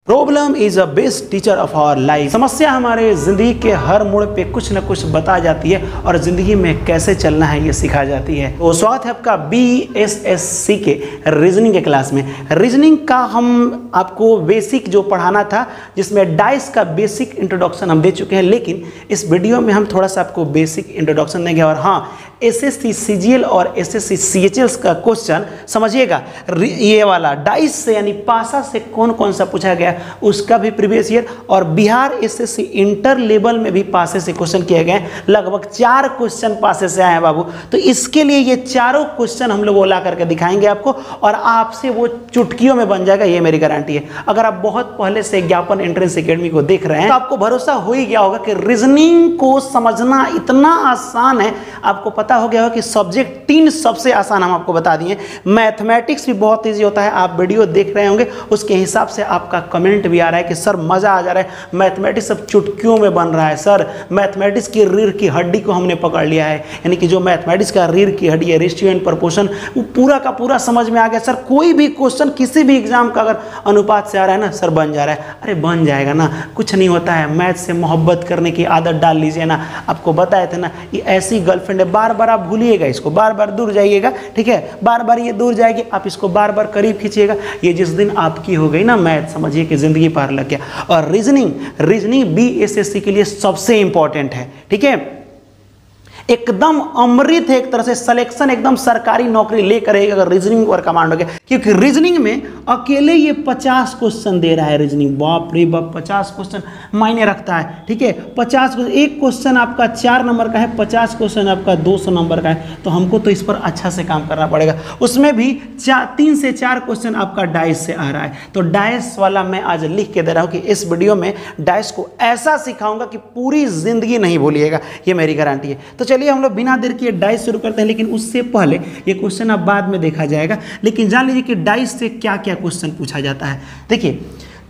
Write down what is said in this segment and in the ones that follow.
Problem is a best teacher of our life. समस्या हमारे जिंदगी के हर मोड़ पे कुछ न कुछ बता जाती है और जिंदगी में कैसे चलना है ये सिखा जाती है। तो स्वागत है आपका BSSC के रीजनिंग के क्लास में। रीजनिंग का हम आपको बेसिक जो पढ़ाना था, जिसमें डाइस का बेसिक इंट्रोडक्शन हम दे चुके हैं, लेकिन इस वीडियो में हम थोड़ा सा आपको बेसिक इंट्रोडक्शन देंगे। और हाँ, SSC CGL और SSC CHL का क्वेश्चन समझिएगा, ये वाला डाइस से यानी पासा से कौन कौन सा पूछा गया उसका भी प्रीवियस ईयर, और बिहार SSC इंटर लेवल में भी पासे से क्वेश्चन किए गए। लगभग 4 क्वेश्चन पासे से आए हैं बाबू। तो इसके लिए ये चारों क्वेश्चन हम लोग ला करके दिखाएंगे आपको, और आपसे वो चुटकियों में बन जाएगा, ये मेरी गारंटी है। अगर आप बहुत पहले से ज्ञापन एंट्रेंस एकेडमी को देख रहे हैं तो आपको भरोसा हो ही गया होगा कि रीजनिंग को समझना इतना आसान है। आपको पता हो गया हो कि सब्जेक्ट 3 सबसे आसान हम आपको बता दिए। मैथमेटिक्स भी बहुत ईजी होता है, आप वीडियो देख रहे होंगे, उसके हिसाब से आपका कमेंट भी आ रहा है कि सर मजा आ जा रहा है, मैथमेटिक्स सब चुटकियों में बन रहा है। सर मैथमेटिक्स की रीढ़ की हड्डी को हमने पकड़ लिया है, यानी कि जो मैथमेटिक्स का रीढ़ की हड्डी है, रेशियो एंड प्रोपोर्शन, वो पूरा का पूरा समझ में आ गया। सर कोई भी क्वेश्चन किसी भी एग्जाम का अगर अनुपात से आ रहा है ना सर, बन जा रहा है। अरे बन जाएगा ना, कुछ नहीं होता है। मैथ से मोहब्बत करने की आदत डाल लीजिए ना। आपको बताए थे ना, ये ऐसी गर्लफ्रेंड है, बार बार आप भूलिएगा इसको, बार बार दूर जाइएगा, ठीक है, बार बार ये दूर जाएगी, आप इसको बार बार करीब खींचिएगा। ये जिस दिन आपकी हो गई ना मैथ, समझिए कि जिंदगी पार लग गया। और रीजनिंग BSSC के लिए सबसे इंपॉर्टेंट है, ठीक है, एकदम अमृत है एक तरह से। सिलेक्शन एकदम सरकारी नौकरी लेकर अगर रीजनिंग और कमांड हो गया, क्योंकि रीजनिंग में अकेले ये 50 क्वेश्चन दे रहा है। रीजनिंग बाप रे बाप, 50 क्वेश्चन मायने रखता है, ठीक है। 50 एक क्वेश्चन आपका 4 नंबर का है, 50 क्वेश्चन आपका 200 नंबर का है। तो हमको तो इस पर अच्छा से काम करना पड़ेगा। उसमें भी 3 से 4 क्वेश्चन आपका डाइस से आ रहा है। तो डाइस वाला मैं आज लिख के दे रहा हूँ कि इस वीडियो में डाइस को ऐसा सिखाऊंगा कि पूरी जिंदगी नहीं भूलिएगा, ये मेरी गारंटी है। तो चलिए हम लोग बिना देर किए डाइस शुरू करते हैं, लेकिन उससे पहले ये क्वेश्चन अब बाद में देखा जाएगा। लेकिन जान लीजिए कि डाइस से क्या क्या क्वेश्चन पूछा जाता है। देखिए,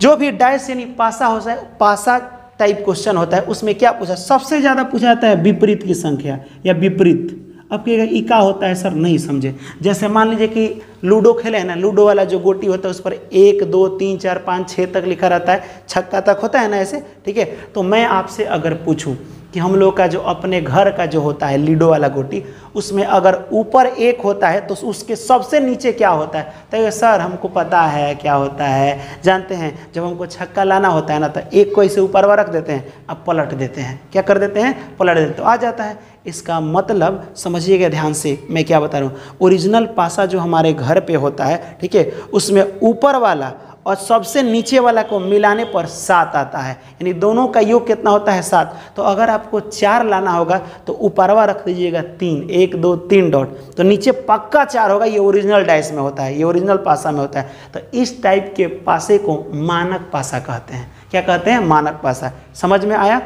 जो भी डाइस यानी पासा होता है, पासा टाइप क्वेश्चन होता है, उसमें क्या पूछा, सबसे ज्यादा पूछा जाता है विपरीत की संख्या या विपरीत। अब कहेगा ई का होता है सर, नहीं समझे। जैसे मान लीजिए कि लूडो खेले है ना, लूडो वाला जो गोटी होता है उस पर 1 2 3 4 5 6 तक लिखा रहता है, छक्का तक होता है ना ऐसे, ठीक है। तो मैं आपसे अगर पूछूं कि हम लोग का जो अपने घर का जो होता है लूडो वाला गोटी, उसमें अगर ऊपर 1 होता है तो उसके सबसे नीचे क्या होता है, तो सर हमको पता है क्या होता है, जानते हैं, जब हमको छक्का लाना होता है ना तो 1 को इसे ऊपर रख देते हैं, अब पलट देते हैं, क्या कर देते हैं, पलट देते, तो आ जाता है। इसका मतलब समझिएगा ध्यान से मैं क्या बता रहा हूँ। ओरिजिनल पासा जो हमारे घर पे होता है, ठीक है, उसमें ऊपर वाला और सबसे नीचे वाला को मिलाने पर 7 आता है, यानी दोनों का योग कितना होता है, 7। तो अगर आपको 4 लाना होगा तो ऊपरवा रख दीजिएगा 3, 1 2 3 डॉट, तो नीचे पक्का 4 होगा। ये ओरिजिनल डाइस में होता है, ये ओरिजिनल पासा में होता है। तो इस टाइप के पासे को मानक पासा कहते हैं। क्या कहते हैं, मानक पासा। समझ में आया।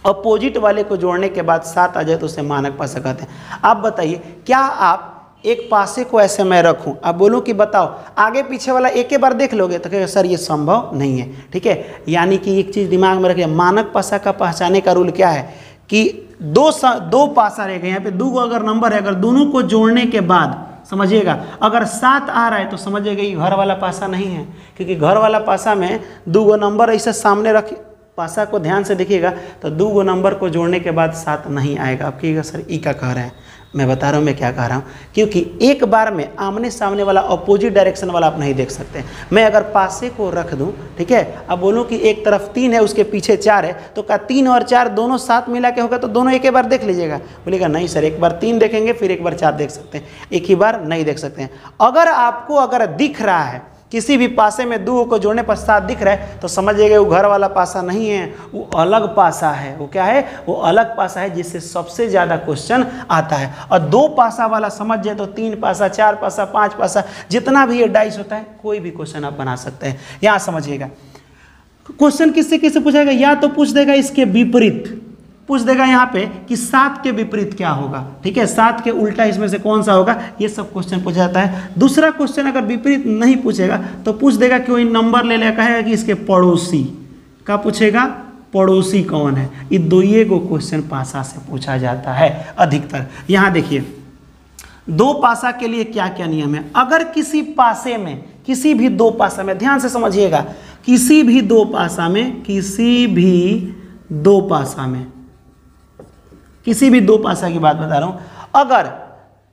अपोजिट वाले को जोड़ने के बाद 7 आ जाए तो उसे मानक पासा कहते हैं। आप बताइए, क्या आप एक पासे को ऐसे मैं रखूं, आप बोलूं कि बताओ आगे पीछे वाला एक ही बार देख लोगे, तो कहेगा सर ये संभव नहीं है, ठीक है। यानी कि एक चीज़ दिमाग में रखिए, मानक पासा का पहचाने का रूल क्या है कि दो पासा रहेगा, यहाँ पे 2 अगर नंबर है, अगर दोनों को जोड़ने के बाद समझिएगा अगर 7 आ रहा है तो समझिएगा ये घर वाला पासा नहीं है, क्योंकि घर वाला पासा में 2 नंबर ऐसे सामने रख, पासा को ध्यान से देखिएगा तो 2 नंबर को जोड़ने के बाद 7 नहीं आएगा। आप कहिएगा सर ई का कह रहे हैं, मैं बता रहा हूँ मैं क्या कह रहा हूँ, क्योंकि एक बार में आमने सामने वाला अपोजिट डायरेक्शन वाला आप नहीं देख सकते। मैं अगर पासे को रख दूँ, ठीक है, अब बोलूँ कि एक तरफ 3 है उसके पीछे 4 है, तो क्या 3 और 4 दोनों साथ मिला के होगा, तो दोनों एक ही बार देख लीजिएगा। बोलेगा नहीं सर, एक बार 3 देखेंगे फिर एक बार 4 देख सकते हैं, एक ही बार नहीं देख सकते हैं। अगर आपको अगर दिख रहा है किसी भी पासे में 2 को जोड़ने पर 7 दिख रहा है, तो समझिएगा वो घर वाला पासा नहीं है, वो अलग पासा है। वो क्या है, वो अलग पासा है जिससे सबसे ज़्यादा क्वेश्चन आता है। और 2 पासा वाला समझ जाए तो 3 पासा 4 पासा 5 पासा जितना भी ये डाइस होता है, कोई भी क्वेश्चन आप बना सकते हैं। यहाँ समझिएगा क्वेश्चन किससे किससे पूछेगा, या तो पूछ देगा इसके विपरीत, पूछ देगा यहाँ पे कि 7 के विपरीत क्या होगा, ठीक है, 7 के उल्टा इसमें से कौन सा होगा, ये सब क्वेश्चन पूछा जाता है। दूसरा क्वेश्चन अगर विपरीत नहीं पूछेगा तो पूछ देगा कि वही नंबर ले लेगा, कहेगा कि इसके पड़ोसी का पूछेगा, पड़ोसी कौन है। ये 2 को क्वेश्चन पासा से पूछा जाता है अधिकतर। यहाँ देखिए 2 पासा के लिए क्या क्या नियम है। अगर किसी पासे में, किसी भी 2 पासा में, ध्यान से समझिएगा, किसी भी दो पासा में, किसी भी दो पासा में, किसी भी दो पासा की बात बता रहा हूं, अगर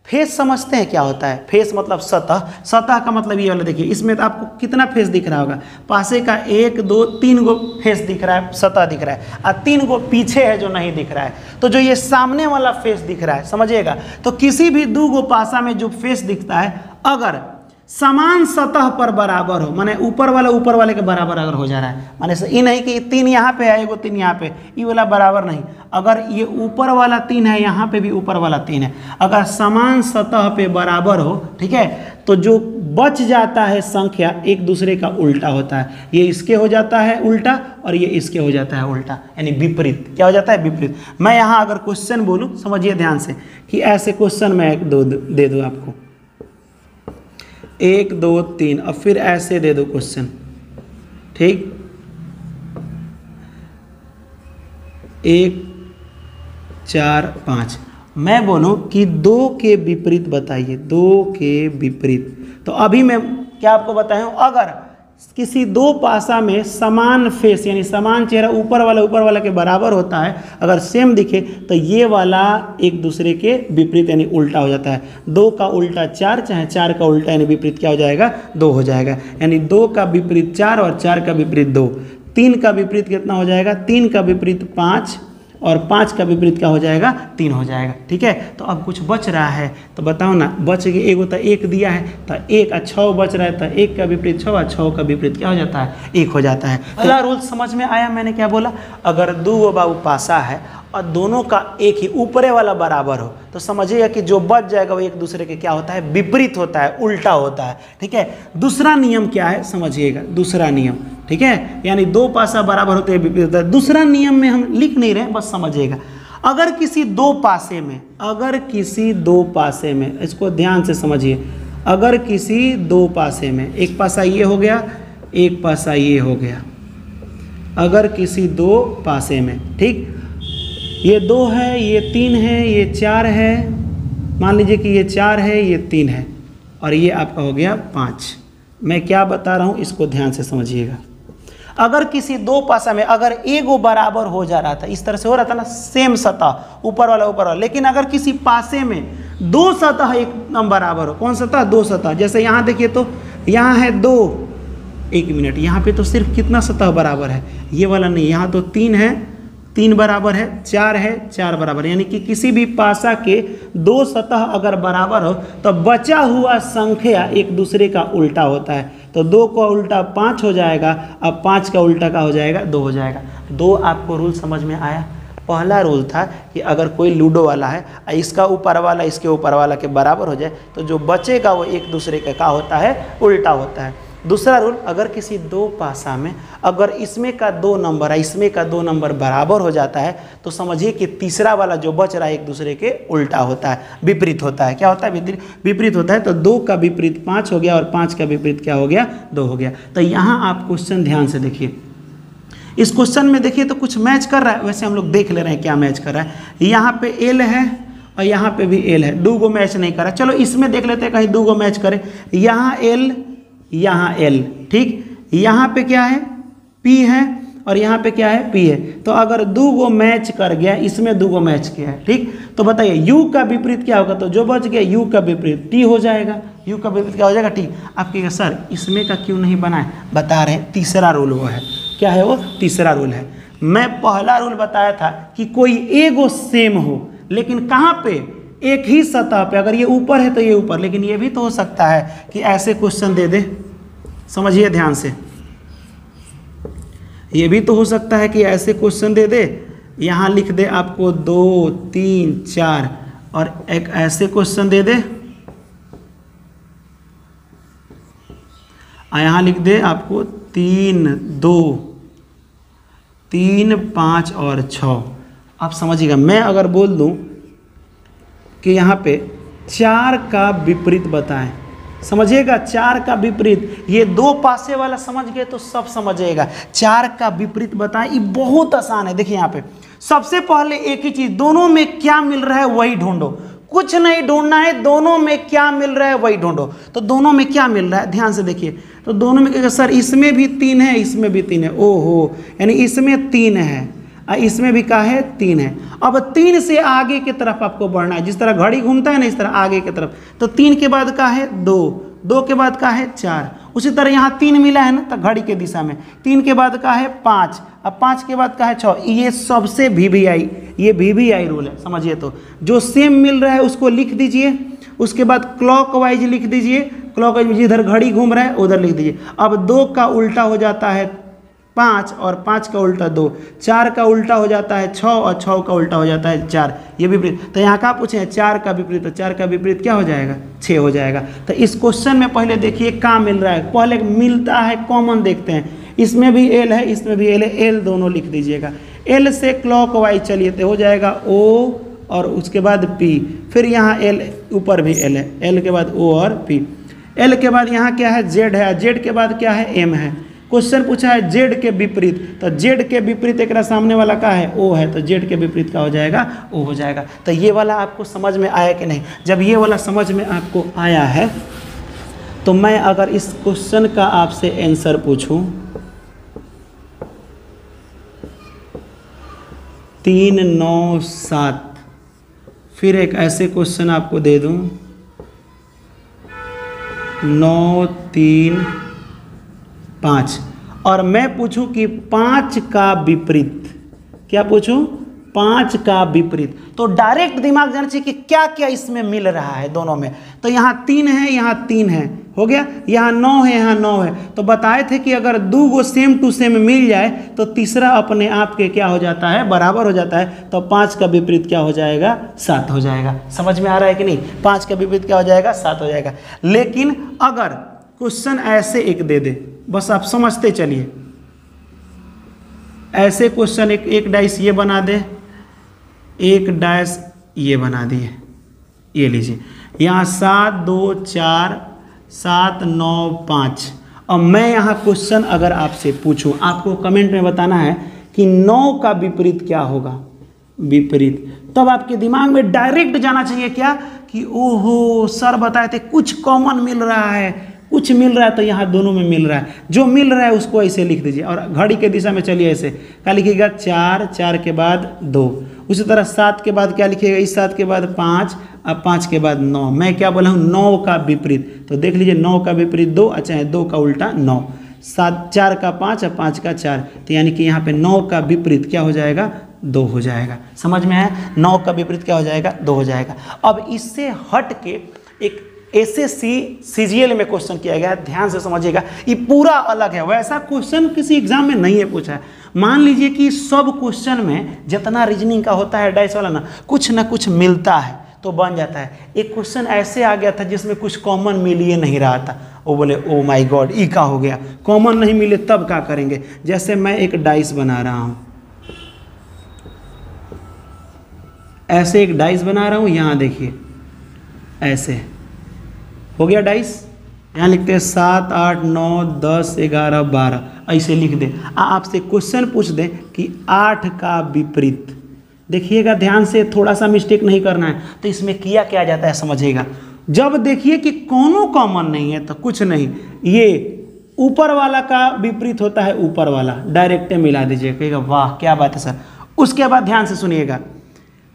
फेस समझते हैं क्या होता है? फेस मतलब सतह, सतह का मतलब ये वाला देखिए, इसमें तो आपको कितना फेस दिख रहा होगा, पासे का 1 2 3 गो फेस दिख रहा है, सतह दिख रहा है, और 3 गो पीछे है जो नहीं दिख रहा है। तो जो ये सामने वाला फेस दिख रहा है, समझिएगा, तो किसी भी दो गो पासा में जो फेस दिखता है, अगर समान सतह पर बराबर हो, माने ऊपर वाले के बराबर अगर हो जा रहा है, माने ये नहीं कि 3 यहाँ पे है, एगो 3 यहाँ पे, ये वाला बराबर नहीं, अगर ये ऊपर वाला 3 है, यहाँ पे भी ऊपर वाला 3 है, अगर समान सतह पे बराबर हो, ठीक है, तो जो बच जाता है संख्या एक दूसरे का उल्टा होता है। ये इसके हो जाता है उल्टा और ये इसके हो जाता है उल्टा, यानी विपरीत। क्या हो जाता है? विपरीत। मैं यहाँ अगर क्वेश्चन बोलूँ, समझिए ध्यान से, कि ऐसे क्वेश्चन मैं दे दूँ आपको, 1 2 3, अब फिर ऐसे दे दो क्वेश्चन, ठीक, 1 4 5, मैं बोलूं कि 2 के विपरीत बताइए, 2 के विपरीत, तो अभी मैं क्या आपको बताया हूं, अगर किसी दो पासा में समान फेस यानी समान चेहरा ऊपर वाला के बराबर होता है, अगर सेम दिखे, तो ये वाला एक दूसरे के विपरीत यानी उल्टा हो जाता है। 2 का उल्टा 4, चाहे 4 का उल्टा यानी विपरीत क्या हो जाएगा? 2 हो जाएगा, यानी 2 का विपरीत 4 और 4 का विपरीत 2। 3 का विपरीत कितना हो जाएगा? 3 का विपरीत 5 और 5 का विपरीत क्या हो जाएगा? 3 हो जाएगा, ठीक है। तो अब कुछ बच रहा है, तो बताओ ना, बच गया, एक होता है 1 दिया है, तो 1 और 6 बच रहा है, तो 1 का विपरीत 6 और 6 का विपरीत क्या हो जाता है? 1 हो जाता है। पहला रूल समझ में आया? मैंने क्या बोला? अगर 2 बाबू पासा है और दोनों का एक ही ऊपरे वाला बराबर हो, तो समझिएगा कि जो बच जाएगा वो एक दूसरे के क्या होता है? विपरीत होता है, उल्टा होता है, ठीक है। दूसरा नियम क्या है समझिएगा, दूसरा नियम, ठीक है, यानी दो पासा बराबर होते हैं, विपरीत होता है। दूसरा नियम में हम लिख नहीं रहे, बस समझिएगा। अगर किसी दो पासे में, अगर किसी दो पासे में, इसको ध्यान से समझिए, अगर किसी दो पासे में, एक पासा ये हो गया, एक पासा ये हो गया, अगर किसी दो पासे में, ठीक, ये 2 है, ये 3 है, ये 4 है, मान लीजिए कि ये 4 है, ये 3 है, और ये आपका हो गया 5। मैं क्या बता रहा हूँ इसको ध्यान से समझिएगा। अगर किसी दो पासा में अगर एगो बराबर हो जा रहा था, इस तरह से हो रहा था ना, सेम सतह, ऊपर वाला, लेकिन अगर किसी पासे में दो सतह एकदम बराबर हो, कौन सतह? 2 सतह। जैसे यहाँ देखिए, तो यहाँ है 2, 1 मिनट, यहाँ पे तो सिर्फ कितना सतह बराबर है? ये वाला नहीं, यहाँ तो 3 है, 3 बराबर है, 4 है, 4 बराबर, यानी कि किसी भी पासा के दो सतह अगर बराबर हो तो बचा हुआ संख्या एक दूसरे का उल्टा होता है। तो 2 का उल्टा 5 हो जाएगा, अब 5 का उल्टा का हो जाएगा? 2 हो जाएगा। 2 आपको रूल समझ में आया? पहला रूल था कि अगर कोई लूडो वाला है, इसका ऊपर वाला इसके ऊपर वाला के बराबर हो जाए, तो जो बचेगा वो एक दूसरे का क्या होता है? उल्टा होता है। दूसरा रूल, अगर किसी दो पासा में अगर इसमें का 2 नंबर है, इसमें का 2 नंबर बराबर हो जाता है, तो समझिए कि तीसरा वाला जो बच रहा है एक दूसरे के उल्टा होता है, विपरीत होता है। क्या होता है? विपरीत होता है। तो 2 का विपरीत 5 हो गया और 5 का विपरीत क्या हो गया? 2 हो गया। तो यहाँ आप क्वेश्चन ध्यान से देखिए, इस क्वेश्चन में देखिए तो कुछ मैच कर रहा है, वैसे हम लोग देख ले रहे हैं क्या मैच कर रहा है। यहाँ पे एल है और यहाँ पे भी एल है, 2 गो मैच नहीं कर रहा। चलो इसमें देख लेते हैं कहीं 2 गो मैच करे, यहाँ एल, यहाँ एल, ठीक, यहाँ पे क्या है? P है और यहाँ पे क्या है? P है। तो अगर 2 गो मैच कर गया, इसमें 2 गो मैच किया है, ठीक, तो बताइए U का विपरीत क्या होगा? तो जो बच गया U का विपरीत T हो जाएगा। U का विपरीत क्या हो जाएगा? T। आप कहिएगा सर इसमें का क्यों नहीं बना है? बता रहे हैं, तीसरा रूल वो है। क्या है वो? तीसरा रूल है। मैं पहला रूल बताया था कि कोई एगो सेम हो, लेकिन कहाँ पे? एक ही सतह पे। अगर ये ऊपर है तो ये ऊपर, लेकिन ये भी तो हो सकता है कि ऐसे क्वेश्चन दे दे, समझिए ध्यान से, ये भी तो हो सकता है कि ऐसे क्वेश्चन दे दे, यहाँ लिख दे आपको 2 3 4, और एक ऐसे क्वेश्चन दे दे, यहाँ लिख दे आपको 3 2 3 5 और 6। आप समझिएगा, मैं अगर बोल दूं कि यहाँ पे 4 का विपरीत बताएं, समझिएगा, 4 का विपरीत, ये दो पासे वाला समझ गए तो सब समझिएगा। 4 का विपरीत बताएं, ये बहुत आसान है। देखिए यहाँ पे सबसे पहले एक ही चीज, दोनों में क्या मिल रहा है वही ढूंढो। कुछ नहीं ढूंढना है, दोनों में क्या मिल रहा है वही ढूंढो। तो दोनों में क्या मिल रहा है ध्यान से देखिए, तो दोनों में क्या, सर इसमें भी 3 है, इसमें भी 3 है, ओहो, यानी इसमें 3 है, इसमें भी क्या है 3 है। अब 3 से आगे की तरफ आपको बढ़ना है, जिस तरह घड़ी घूमता है ना इस तरह आगे की तरफ। तो 3 के बाद क्या है 2, 2 के बाद क्या है 4, उसी तरह यहाँ 3 मिला है ना तो घड़ी के दिशा में 3 के बाद क्या है 5, अब 5 के बाद क्या है 6। ये सबसे VVI, ये VVI रूल है समझिए। तो जो सेम मिल रहा है उसको लिख दीजिए, उसके बाद क्लॉकवाइज लिख दीजिए, क्लॉकवाइज जिधर घड़ी घूम रहा है उधर लिख दीजिए। अब 2 का उल्टा हो जाता है 5 और 5 का उल्टा 2, 4 का उल्टा हो जाता है 6 और 6 का उल्टा हो जाता है 4, ये विपरीत। तो यहाँ क्या पूछे 4 का विपरीत, तो 4 का विपरीत क्या हो जाएगा 6 हो जाएगा। तो इस क्वेश्चन में पहले देखिए क्या मिल रहा है, पहले मिलता है कॉमन देखते हैं, इसमें भी L है इसमें भी L है, L दोनों लिख दीजिएगा। L से क्लॉकवाइज चलिए तो हो जाएगा O और उसके बाद P, फिर यहाँ L ऊपर भी L है, L के बाद O और P, L के बाद यहाँ क्या है Z है, Z के बाद क्या है M है। क्वेश्चन पूछा है Z के विपरीत, तो Z के विपरीत एक सामने वाला का है O है, तो Z के विपरीत का हो जाएगा O हो जाएगा। तो ये वाला आपको समझ में आया कि नहीं? जब ये वाला समझ में आपको आया है तो मैं अगर इस क्वेश्चन का आपसे आंसर पूछूं 3 9 7, फिर एक ऐसे क्वेश्चन आपको दे दूं 9 3 5 और मैं पूछूं कि 5 का विपरीत, क्या पूछूं 5 का विपरीत, तो डायरेक्ट दिमाग जाना चाहिए कि क्या क्या इसमें मिल रहा है दोनों में। तो यहाँ 3 है यहाँ 3 है, हो गया, यहाँ 9 है यहाँ 9 है। तो बताए थे कि अगर 2 गो सेम टू सेम मिल जाए तो तीसरा अपने आप के क्या हो जाता है बराबर हो जाता है। तो 5 का विपरीत क्या हो जाएगा 7 हो जाएगा। समझ में आ रहा है कि नहीं? 5 का विपरीत क्या हो जाएगा 7 हो जाएगा। लेकिन अगर क्वेश्चन ऐसे एक दे दे, बस आप समझते चलिए, ऐसे क्वेश्चन एक डाइस ये बना दे, एक डाइस ये बना दिए, ये लीजिए यहाँ 7 2 4 7 9 5। अब मैं यहाँ क्वेश्चन अगर आपसे पूछूं, आपको कमेंट में बताना है कि 9 का विपरीत क्या होगा, विपरीत। तब आपके दिमाग में डायरेक्ट जाना चाहिए क्या कि ओहो सर बताए थे कुछ कॉमन मिल रहा है, कुछ मिल रहा है। तो यहाँ दोनों में मिल रहा है, जो मिल रहा है उसको ऐसे लिख दीजिए और घड़ी के दिशा में चलिए ऐसे क्या लिखिएगा 4, 4 के बाद 2, उसी तरह 7 के बाद क्या लिखिएगा, इस 7 के बाद 5, अब 5 के बाद 9। मैं क्या बोला हूँ 9 का विपरीत, तो देख लीजिए 9 का विपरीत 2, अच्छा है 2 का उल्टा 9, 7 4 का 5 और 5 का 4, तो यानी कि यहाँ पे 9 का विपरीत क्या हो जाएगा 2 हो जाएगा। समझ में आया? 9 का विपरीत क्या हो जाएगा 2 हो जाएगा। अब इससे हट के एक SSC CGL में क्वेश्चन किया गया है, ध्यान से समझिएगा, ये पूरा अलग है। वैसा क्वेश्चन किसी एग्जाम में नहीं है पूछा है। मान लीजिए कि सब क्वेश्चन में जितना रीजनिंग का होता है डाइस वाला ना कुछ मिलता है तो बन जाता है। एक क्वेश्चन ऐसे आ गया था जिसमें कुछ कॉमन मिल ही नहीं रहा था, वो बोले ओ माय गॉड ई का हो गया, कॉमन नहीं मिले तब क्या करेंगे। जैसे मैं एक डाइस बना रहा हूँ, ऐसे एक डाइस बना रहा हूँ, यहाँ देखिए ऐसे हो गया डाइस, यहाँ लिखते हैं 7 8 9 10 11 12, ऐसे लिख दे। आपसे क्वेश्चन पूछ दे कि 8 का विपरीत, देखिएगा ध्यान से, थोड़ा सा मिस्टेक नहीं करना है। तो इसमें किया क्या जाता है समझिएगा, जब देखिए कि कोनो कॉमन नहीं है तो कुछ नहीं, ये ऊपर वाला का विपरीत होता है ऊपर वाला, डायरेक्ट मिला दीजिए, कहेगा वाह क्या बात है सर। उसके बाद ध्यान से सुनिएगा,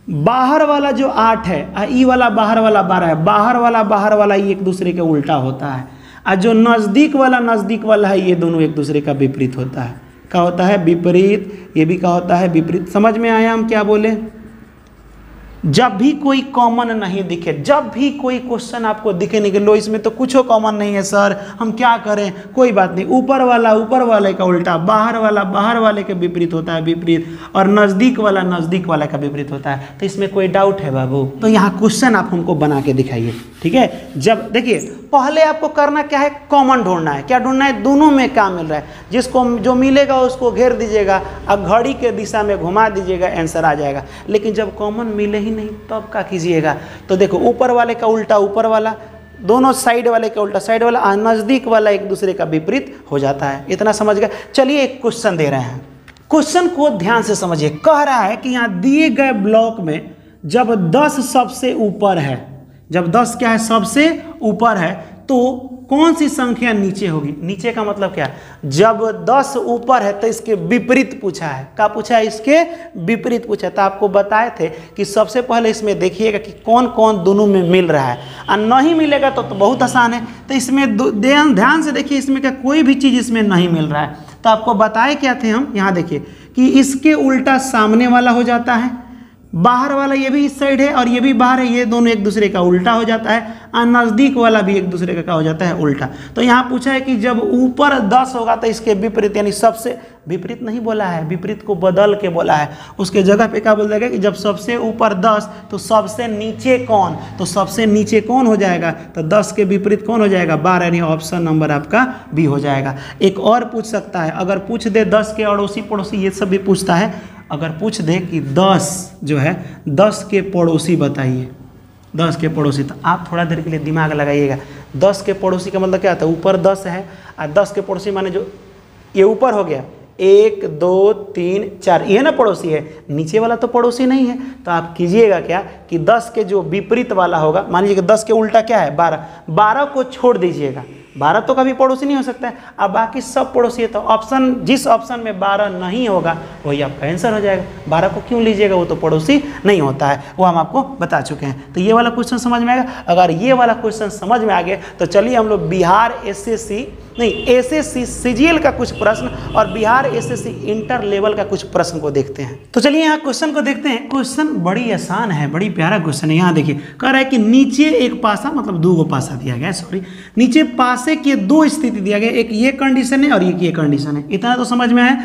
बाहर वाला जो 8 है ई वाला बाहर वाला 12 है, बाहर वाला ये एक दूसरे के उल्टा होता है, और जो नज़दीक वाला है ये दोनों एक दूसरे का विपरीत होता है। क्या होता है विपरीत, ये भी क्या होता है विपरीत। समझ में आया हम क्या बोले? जब भी कोई कॉमन नहीं दिखे, जब भी कोई क्वेश्चन आपको दिखे नहीं कि लो इसमें तो कुछ कॉमन नहीं है सर हम क्या करें, कोई बात नहीं, ऊपर वाले का उल्टा, बाहर वाले के विपरीत होता है विपरीत, और नज़दीक वाला का विपरीत होता है। तो इसमें कोई डाउट है बाबू? तो यहाँ क्वेश्चन आप हमको बना के दिखाइए, ठीक है। जब देखिए पहले आपको करना क्या है, कॉमन ढूंढना है। क्या ढूंढना है? दोनों में क्या मिल रहा है, जिसको जो मिलेगा उसको घेर दीजिएगा और घड़ी के दिशा में घुमा दीजिएगा, आंसर आ जाएगा। लेकिन जब कॉमन मिले ही नहीं तब क्या कीजिएगा, तो देखो ऊपर वाले का उल्टा ऊपर वाला, दोनों साइड वाले का उल्टा साइड वाला, नज़दीक वाला एक दूसरे का विपरीत हो जाता है। इतना समझ गए? चलिए एक क्वेश्चन दे रहे हैं, क्वेश्चन को ध्यान से समझिए। कह रहा है कि यहाँ दिए गए ब्लॉक में जब 10 सबसे ऊपर है, जब 10 क्या है सबसे ऊपर है, तो कौन सी संख्या नीचे होगी? नीचे का मतलब क्या है? जब 10 ऊपर है तो इसके विपरीत पूछा है। क्या पूछा है? इसके विपरीत पूछा। तो आपको बताए थे कि सबसे पहले इसमें देखिएगा कि कौन कौन दोनों में मिल रहा है, और नहीं मिलेगा तो बहुत आसान है। तो इसमें ध्यान से देखिए, इसमें क्या कोई भी चीज़ इसमें नहीं मिल रहा है। तो आपको बताए क्या थे हम, यहाँ देखिए कि इसके उल्टा सामने वाला हो जाता है, बाहर वाला ये भी इस साइड है और ये भी बाहर है, ये दोनों एक दूसरे का उल्टा हो जाता है, और नज़दीक वाला भी एक दूसरे का क्या हो जाता है? उल्टा। तो यहाँ पूछा है कि जब ऊपर 10 होगा तो इसके विपरीत, यानी सबसे विपरीत नहीं बोला है, विपरीत को बदल के बोला है। उसके जगह पे क्या बोल देगा कि जब सबसे ऊपर 10 तो सबसे नीचे कौन? तो सबसे नीचे कौन हो जाएगा? तो 10 के विपरीत कौन हो जाएगा? 12, यानी ऑप्शन नंबर आपका बी हो जाएगा। एक और पूछ सकता है, अगर पूछ दे 10 के अड़ोसी पड़ोसी, ये सब भी पूछता है। अगर पूछ दे कि 10 जो है 10 के पड़ोसी बताइए, 10 के पड़ोसी, तो आप थोड़ा देर के लिए दिमाग लगाइएगा। 10 के पड़ोसी का मतलब क्या होता है? ऊपर 10 है और 10 के पड़ोसी माने जो ये ऊपर हो गया 1 2 3 4, ये ना पड़ोसी है, नीचे वाला तो पड़ोसी नहीं है। तो आप कीजिएगा क्या कि 10 के जो विपरीत वाला होगा, मान लीजिए कि 10 के उल्टा क्या है? 12, 12 को छोड़ दीजिएगा, 12 तो कभी पड़ोसी नहीं हो सकता है, अब बाकी सब पड़ोसी है। तो ऑप्शन, जिस ऑप्शन में 12 नहीं होगा वही आपका आंसर हो जाएगा। 12 को क्यों लीजिएगा? वो तो पड़ोसी नहीं होता है, वो हम आपको बता चुके हैं। तो ये वाला क्वेश्चन समझ में आएगा। अगर ये वाला क्वेश्चन समझ में आ गया तो चलिए हम लोग बिहार एसएससी सीजीएल का कुछ प्रश्न और बिहार एसएससी इंटर लेवल का कुछ प्रश्न को देखते हैं। तो चलिए यहाँ क्वेश्चन को देखते हैं। क्वेश्चन बड़ी आसान है, बड़ी प्यारा क्वेश्चन है। यहाँ देखिए कह रहा है कि नीचे एक पासा, मतलब 2 पासा दिया गया है, सॉरी, नीचे पासे की 2 स्थिति दिया गया, एक ये कंडीशन है और एक ये कंडीशन है। इतना तो समझ में आया।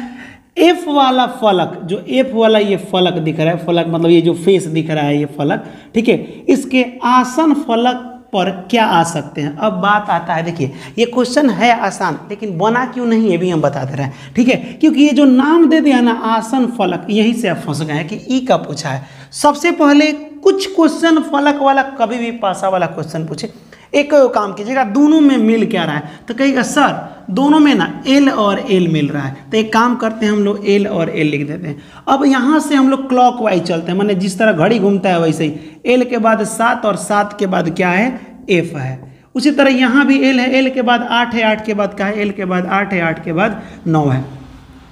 एफ वाला फलक, जो एफ वाला ये फलक दिख रहा है, फलक मतलब ये जो फेस दिख रहा है ये फलक, ठीक है, इसके आसन फलक पर क्या आ सकते हैं? अब बात आता है, देखिए ये क्वेश्चन है आसान, लेकिन बना क्यों नहीं ये भी हम बता दे रहे हैं, ठीक है, क्योंकि ये जो नाम दे दिया ना आसन फलक, यहीं से आप फंस गए हैं कि ई का पूछा है। सबसे पहले कुछ क्वेश्चन फलक वाला कभी भी पासा वाला क्वेश्चन पूछे, एक काम कीजिएगा, दोनों में मिल क्या रहा है? तो कहेगा सर दोनों में ना एल और एल मिल रहा है। तो एक काम करते हैं, हम लोग एल और एल लिख देते हैं। अब यहाँ से हम लोग क्लॉकवाइज चलते हैं, माने जिस तरह घड़ी घूमता है वैसे ही। एल के बाद 7 और 7 के बाद क्या है? एफ है। उसी तरह यहाँ भी एल है, एल के बाद 8 है, 8 के बाद क्या है? एल के बाद 8 है, 8 के बाद 9 है।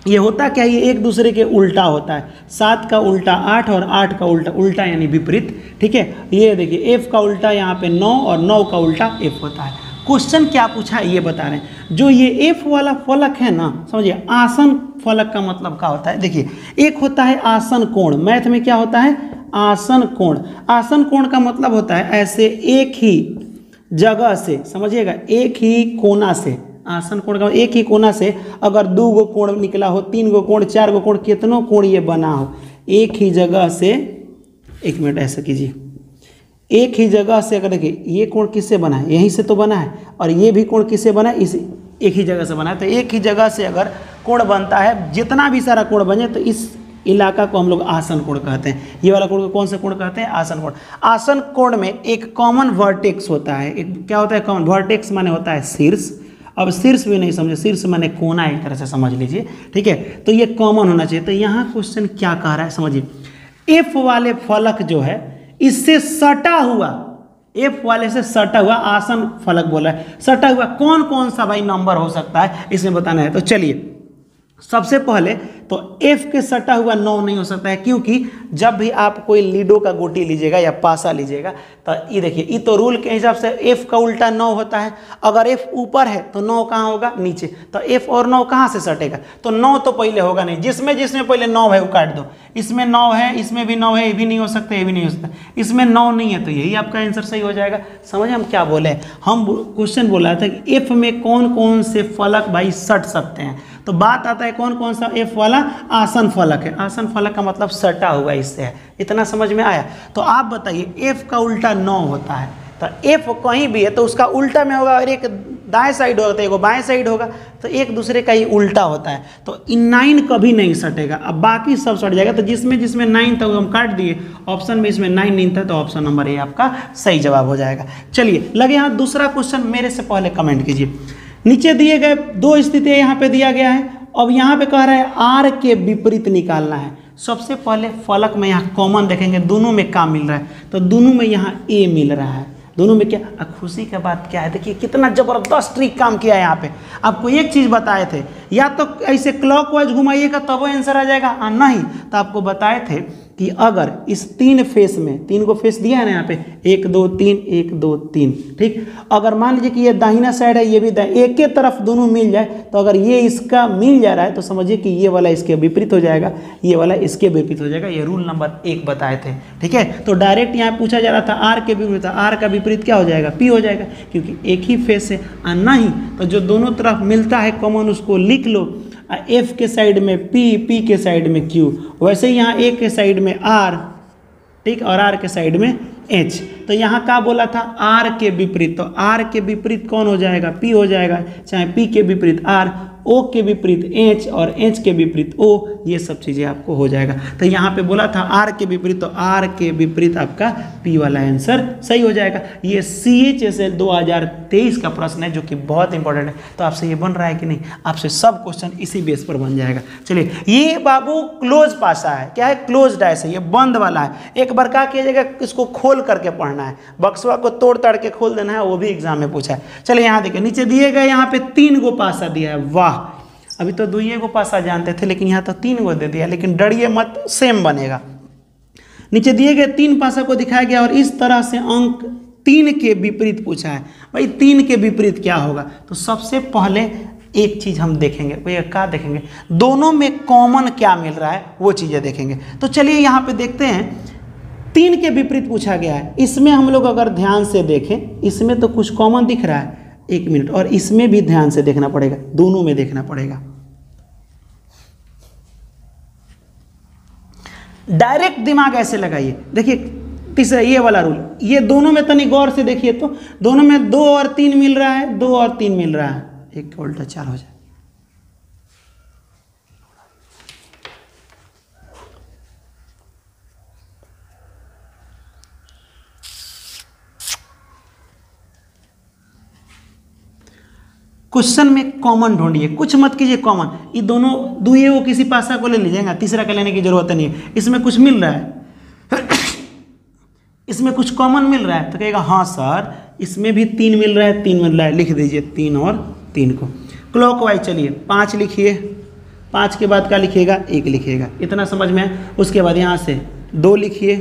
ये होता क्या? ये एक दूसरे के उल्टा होता है। 7 का उल्टा 8 और 8 का उल्टा, उल्टा यानी विपरीत, ठीक है। ये देखिए एफ का उल्टा यहाँ पे 9 और 9 का उल्टा एफ होता है। क्वेश्चन क्या पूछा है ये बता रहे हैं। जो ये एफ वाला फलक है ना, समझिए आसन फलक का मतलब क्या होता है? देखिए एक होता है आसन कोण, मैथ में क्या होता है? आसन कोण। आसन कोण का मतलब होता है ऐसे एक ही जगह से, समझिएगा, एक ही कोना से। आसन कोण का एक ही कोना से अगर 2 गो कोण निकला हो, 3 गो कोण, 4 गो कोण, कितनों कोण ये बना हो, एक ही जगह से, एक मिनट ऐसा कीजिए, एक ही जगह से अगर देखिए ये कोण किससे बना है? यहीं से तो बना है, और ये भी कोण किससे बना है? इस एक ही जगह से बना है। तो एक ही जगह से अगर कोण बनता है, जितना भी सारा कोण बने, तो इस इलाका को हम लोग आसन कोण कहते हैं। ये वाला कोण को कौन सा कोण कहते हैं? आसन कोण। आसन कोण में एक कॉमन वर्टेक्स होता है। एक क्या होता है? कॉमन वर्टेक्स माने होता है शीर्ष। अब शीर्ष भी नहीं समझे, शीर्ष माने कोना, एक तरह से समझ लीजिए, ठीक है। तो ये कॉमन होना चाहिए। तो यहाँ क्वेश्चन क्या कह रहा है समझिए, एफ वाले फलक जो है इससे सटा हुआ, एफ वाले से सटा हुआ आसन फलक बोला है, सटा हुआ कौन कौन सा भाई नंबर हो सकता है इसमें बताना है। तो चलिए सबसे पहले तो F के सटा हुआ 9 नहीं हो सकता है, क्योंकि जब भी आप कोई लीडो का गोटी लीजिएगा या पासा लीजिएगा तो ये देखिए, ये तो रूल के हिसाब से F का उल्टा 9 होता है। अगर F ऊपर है तो 9 कहाँ होगा? नीचे। तो F और 9 कहाँ से सटेगा? तो 9 तो पहले होगा नहीं, जिसमें जिसमें पहले 9 है वो काट दो। इसमें 9 है, इसमें भी 9 है, ये भी नहीं हो सकता, ये भी नहीं हो सकता, इसमें 9 नहीं है, तो यही आपका आंसर सही हो जाएगा। समझे हम क्या बोले? हम क्वेश्चन बोला था कि F में कौन कौन से फलक भाई सट सकते हैं। तो बात आता है कौन कौन सा F वाला? आसन फलक है। आसन फलक का मतलब सटा हुआ इससे है। इतना समझ में आया? तो आप बताइए F का उल्टा 9 होता है, तो F कहीं भी है तो उसका उल्टा में होगा, और एक दाएं साइड होगा तो एक बाएं साइड होगा, तो एक दूसरे का ही उल्टा होता है। तो इन 9 कभी नहीं सटेगा, अब बाकी सब सट जाएगा। तो जिसमें जिसमें 9 था वो हम काट दिए, ऑप्शन में इसमें 9 नहीं था, तो ऑप्शन नंबर ए आपका सही जवाब हो जाएगा। चलिए लगे यहाँ दूसरा क्वेश्चन, मेरे से पहले कमेंट कीजिए। नीचे दिए गए 2 स्थितियाँ यहाँ पे दिया गया है। अब यहाँ पे कह रहा है आर के विपरीत निकालना है। सबसे पहले फलक में यहाँ कॉमन देखेंगे, दोनों में क्या मिल रहा है, तो दोनों में यहाँ ए मिल रहा है, दोनों में क्या। खुशी का बात क्या है, देखिए कितना जबरदस्त ट्रिक काम किया है यहाँ पे। आपको एक चीज़ बताए थे, या तो ऐसे क्लॉकवाइज घुमाइएगा तब वो आंसर आ जाएगा, नहीं तो आपको बताए थे कि अगर इस 3 फेस में, 3 को फेस दिया है ना यहाँ पे, 1 2 3 1 2 3, ठीक। अगर मान लीजिए कि ये दाहिना साइड है, ये भी एक ही तरफ दोनों मिल जाए, तो अगर ये इसका मिल जा रहा है तो समझिए कि ये वाला इसके विपरीत हो जाएगा, ये वाला इसके विपरीत हो जाएगा। ये रूल नंबर 1 बताए थे, ठीक है। तो डायरेक्ट यहाँ पूछा जा रहा था आर के विपरीत, आर का विपरीत क्या हो जाएगा, पी हो जाएगा, क्योंकि एक ही फेस है। नहीं तो जो दोनों तरफ मिलता है कॉमन उसको लिख लो, एफ के साइड में पी, पी के साइड में क्यू, वैसे ही यहाँ ए के साइड में आर, ठीक, और आर के साइड में एच। तो यहाँ क्या बोला था, आर के विपरीत, तो आर के विपरीत कौन हो जाएगा, पी हो जाएगा, चाहे पी के विपरीत आर, ओ के विपरीत एच और एच के विपरीत ओ, ये सब चीज़ें आपको हो जाएगा। तो यहाँ पे बोला था आर के विपरीत, तो आर के विपरीत आपका पी वाला आंसर सही हो जाएगा। ये CHSL 2023 का प्रश्न है जो कि बहुत इंपॉर्टेंट है। तो आपसे ये बन रहा है कि नहीं, आपसे सब क्वेश्चन इसी बेस पर बन जाएगा। चलिए, ये बाबू क्लोज पासा है, क्या है, क्लोज डाइस है, ये बंद वाला है। एक बार क्या किया जाएगा, इसको खोल करके पढ़ना है, बक्सवा को तोड़ ताड़ के खोल देना है, वो भी एग्जाम में पूछा है। चलिए यहाँ देखिए, नीचे दिए गए यहाँ पे 3 गो पासा दिया है, वाह। अभी तो 2 गो पासा जानते थे, लेकिन यहाँ तो 3 गो दे दिया, लेकिन डरिए मत, सेम बनेगा। नीचे दिए गए 3 पासा को दिखाया गया और इस तरह से अंक 3 के विपरीत पूछा है। भाई 3 के विपरीत क्या होगा, तो सबसे पहले एक चीज हम देखेंगे, भैया क्या देखेंगे, दोनों में कॉमन क्या मिल रहा है वो चीजें देखेंगे। तो चलिए यहाँ पे देखते हैं, 3 के विपरीत पूछा गया है। इसमें हम लोग अगर ध्यान से देखें, इसमें तो कुछ कॉमन दिख रहा है, 1 मिनट, और इसमें भी ध्यान से देखना पड़ेगा, दोनों में देखना पड़ेगा। डायरेक्ट दिमाग ऐसे लगाइए, देखिए तीसरा ये वाला रूल, ये दोनों में तनी गौर से देखिए, तो दोनों में 2 और 3 मिल रहा है, 2 और 3 मिल रहा है, 1 का उल्टा 4 हो जाए। क्वेश्चन में कॉमन ढूंढिए, कुछ मत कीजिए कॉमन। ये दोनों दुए वो किसी पासा को ले लीजिएगा, तीसरा का लेने की जरूरत नहीं है। इसमें कुछ मिल रहा है इसमें कुछ कॉमन मिल रहा है, तो कहेगा हाँ सर इसमें भी 3 मिल रहा है, 3 मिल रहा है, लिख दीजिए 3 और 3 को। क्लॉकवाइज चलिए 5 लिखिए, 5 के बाद क्या लिखिएगा, 1 लिखिएगा, इतना समझ में है। उसके बाद यहाँ से 2 लिखिए,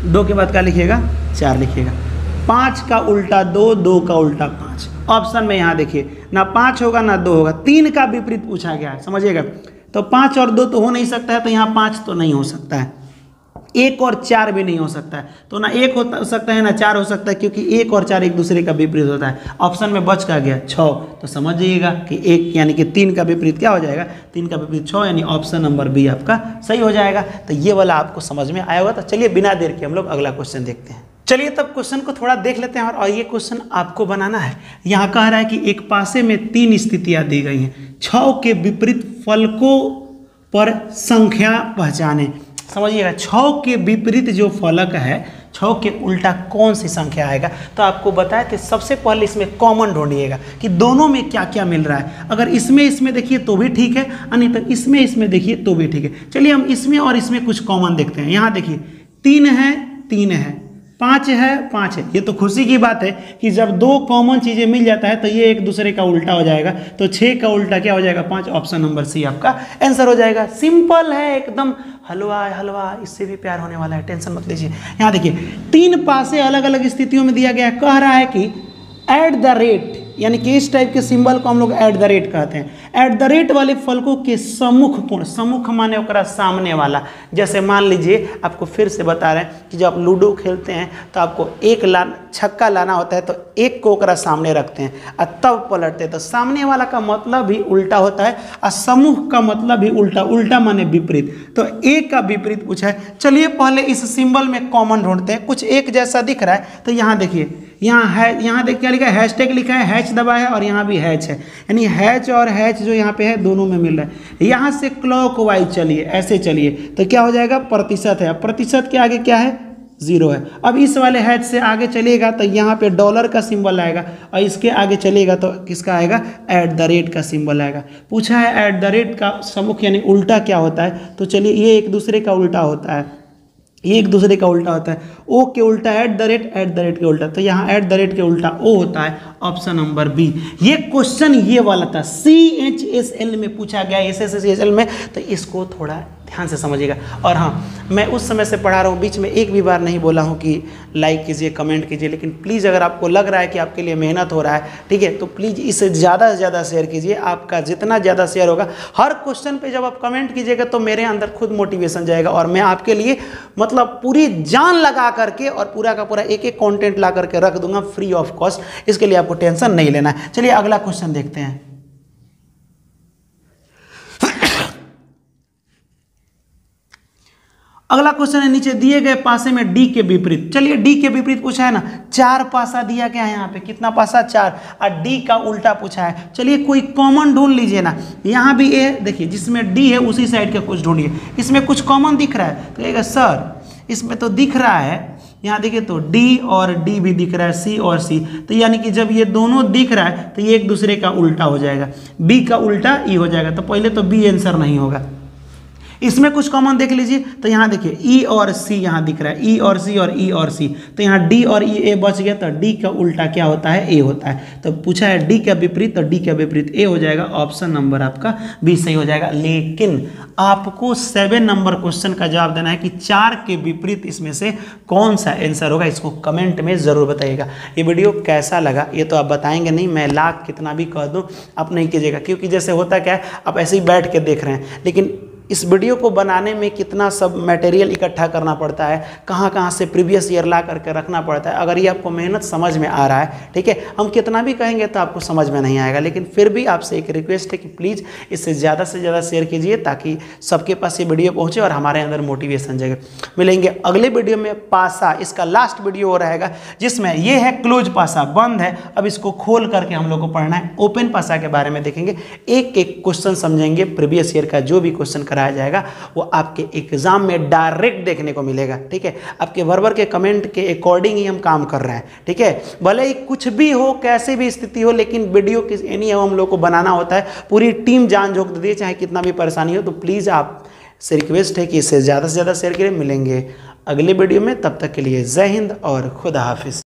2 के बाद क्या लिखिएगा, 4 लिखिएगा। 5 का उल्टा 2, 2 का उल्टा 5। ऑप्शन में यहाँ देखिए, ना 5 होगा ना 2 होगा, 3 का विपरीत पूछा गया है, समझिएगा। तो 5 और 2 तो हो नहीं सकता है, तो यहाँ 5 तो नहीं हो सकता है, 1 और 4 भी नहीं हो सकता है, तो ना 1 हो सकता है ना 4 हो सकता है, क्योंकि 1 और 4 एक दूसरे का विपरीत होता है। ऑप्शन में बच का गया 6, तो समझ जाइएगा कि 1 यानी कि 3 का विपरीत क्या हो जाएगा, 3 का विपरीत 6, यानी ऑप्शन नंबर बी आपका सही हो जाएगा। तो ये वाला आपको समझ में आया होगा। तो चलिए बिना देर के हम लोग अगला क्वेश्चन देखते हैं। चलिए तब क्वेश्चन को थोड़ा देख लेते हैं, और ये क्वेश्चन आपको बनाना है। यहाँ कह रहा है कि एक पासे में 3 स्थितियाँ दी गई हैं, 6 के विपरीत फलकों पर संख्या पहचाने। समझिएगा, 6 के विपरीत जो फलक है, 6 के उल्टा कौन सी संख्या आएगा। तो आपको बताए थे सबसे पहले इसमें कॉमन ढूंढिएगा कि दोनों में क्या क्या मिल रहा है। अगर इसमें देखिए तो भी ठीक है, नहीं तो इसमें देखिए तो भी ठीक है। चलिए हम इसमें और इसमें कुछ कॉमन देखते हैं। यहाँ देखिए 3 है, 3 है, 5 है, 5 है। ये तो खुशी की बात है कि जब 2 कॉमन चीज़ें मिल जाता है तो ये एक दूसरे का उल्टा हो जाएगा। तो 6 का उल्टा क्या हो जाएगा, 5। ऑप्शन नंबर सी आपका आंसर हो जाएगा। सिंपल है एकदम, हलवा है हलवा, इससे भी प्यार होने वाला है, टेंशन मत लीजिए। यहाँ देखिए 3 पासे अलग अलग स्थितियों में दिया गया है। कह रहा है कि एट द रेट, यानी कि इस टाइप के सिंबल को हम लोग एट द रेट कहते हैं। एट द रेट वाले फलकों के सम्मुख कोण, सम्मुख माने ओकरा सामने वाला। जैसे मान लीजिए, आपको फिर से बता रहे हैं कि जब आप लूडो खेलते हैं तो आपको एक छक्का लाना होता है, तो एक को ओकरा सामने रखते हैं और तब पलटते हैं। तो सामने वाला का मतलब भी उल्टा होता है और समूह का मतलब भी उल्टा, उल्टा माने विपरीत। तो एक का विपरीत पूछा है। चलिए पहले इस सिंबल में कॉमन ढूंढते हैं। कुछ एक जैसा दिख रहा है, तो यहाँ देखिए, यहाँ है, यहाँ देखिए क्या लिखा है, हैशटैग लिखा है, हैच दबा है और यहाँ भी हैच है, यानी हैच और हैच जो यहाँ पे है दोनों में मिल रहा है। यहाँ से क्लॉकवाइज चलिए, ऐसे चलिए, तो क्या हो जाएगा, प्रतिशत है। प्रतिशत के आगे क्या है, 0 है। अब इस वाले हैच से आगे चलेगा तो यहाँ पे डॉलर का सिंबल आएगा और इसके आगे चलेगा तो किसका आएगा, @ का सिंबल आएगा। पूछा है @ का सम्मुख यानी उल्टा क्या होता है, तो चलिए ये एक दूसरे का उल्टा होता है, ये एक दूसरे का उल्टा होता है। ओ के उल्टा @ के उल्टा, तो यहाँ @ के उल्टा ओ होता है, ऑप्शन नंबर बी। ये क्वेश्चन ये वाला था, CHSL में पूछा गया, SSCHL में, तो इसको थोड़ा ध्यान से समझिएगा। और हाँ, मैं उस समय से पढ़ा रहा हूँ, बीच में एक भी बार नहीं बोला हूँ कि लाइक कीजिए, कमेंट कीजिए, लेकिन प्लीज़ अगर आपको लग रहा है कि आपके लिए मेहनत हो रहा है, ठीक है, तो प्लीज़ इसे ज़्यादा से ज़्यादा शेयर कीजिए। आपका जितना ज़्यादा शेयर होगा, हर क्वेश्चन पे जब आप कमेंट कीजिएगा तो मेरे अंदर खुद मोटिवेशन जाएगा और मैं आपके लिए मतलब पूरी जान लगा करके और पूरा का पूरा एक एक कंटेंट ला करके रख दूंगा फ्री ऑफ कॉस्ट। इसके लिए आपको टेंशन नहीं लेना है। चलिए अगला क्वेश्चन देखते हैं। अगला क्वेश्चन है, नीचे दिए गए पासे में डी के विपरीत। चलिए डी के विपरीत पूछा है ना, 4 पासा दिया गया है यहाँ पे, कितना पासा 4, और डी का उल्टा पूछा है। चलिए कोई कॉमन ढूंढ लीजिए ना, यहाँ भी ए देखिए, जिसमें डी है उसी साइड का कुछ ढूंढिए, इसमें कुछ कॉमन दिख रहा है तो कहेगा सर इसमें तो दिख रहा है, यहाँ देखिए तो डी और डी भी दिख रहा है, सी और सी, तो यानी कि जब ये दोनों दिख रहा है तो ये एक दूसरे का उल्टा हो जाएगा, बी का उल्टा ई हो जाएगा, तो पहले तो बी आंसर नहीं होगा। इसमें कुछ कॉमन देख लीजिए, तो यहाँ देखिए ई और सी यहाँ दिख रहा है, ई और सी और ई और सी, तो यहाँ डी और ई ए बच गया, तो डी का उल्टा क्या होता है, ए होता है। तो पूछा है डी का विपरीत, तो डी का विपरीत ए हो जाएगा, ऑप्शन नंबर आपका बी सही हो जाएगा। लेकिन आपको 7 नंबर क्वेश्चन का जवाब देना है कि 4 के विपरीत इसमें से कौन सा आंसर होगा, इसको कमेंट में जरूर बताइएगा। ये वीडियो कैसा लगा ये तो आप बताएंगे नहीं, मैं लाख कितना भी कह दूँ आप नहीं कीजिएगा, क्योंकि जैसे होता क्या है, आप ऐसे ही बैठ के देख रहे हैं, लेकिन इस वीडियो को बनाने में कितना सब मटेरियल इकट्ठा करना पड़ता है, कहाँ कहाँ से प्रीवियस ईयर ला करके रखना पड़ता है। अगर ये आपको मेहनत समझ में आ रहा है, ठीक है, हम कितना भी कहेंगे तो आपको समझ में नहीं आएगा, लेकिन फिर भी आपसे एक रिक्वेस्ट है कि प्लीज़ इसे ज़्यादा से ज़्यादा शेयर कीजिए ताकि सबके पास ये वीडियो पहुँचे और हमारे अंदर मोटिवेशन जगे। मिलेंगे अगले वीडियो में पासा, इसका लास्ट वीडियो हो रहेगा, जिसमें ये है क्लोज पासा, बंद है, अब इसको खोल करके हम लोग को पढ़ना है। ओपन पासा के बारे में देखेंगे, एक एक क्वेश्चन समझेंगे, प्रीवियस ईयर का जो भी क्वेश्चन कराया जाएगा वो आपके एग्जाम में डायरेक्ट देखने को मिलेगा, ठीक है। आपके वर्बर के कमेंट के अकॉर्डिंग ही हम काम कर रहे हैं, ठीक है। भले ही कुछ भी हो, कैसे भी स्थिति हो, लेकिन वीडियो किस एनी हम लोग को बनाना होता है, पूरी टीम जान झोंक देती है, चाहे कितना भी परेशानी हो। तो प्लीज़ आप से रिक्वेस्ट है कि इसे ज़्यादा से ज़्यादा शेयर करें। मिलेंगे अगले वीडियो में, तब तक के लिए जय हिंद और खुदा हाफिज़।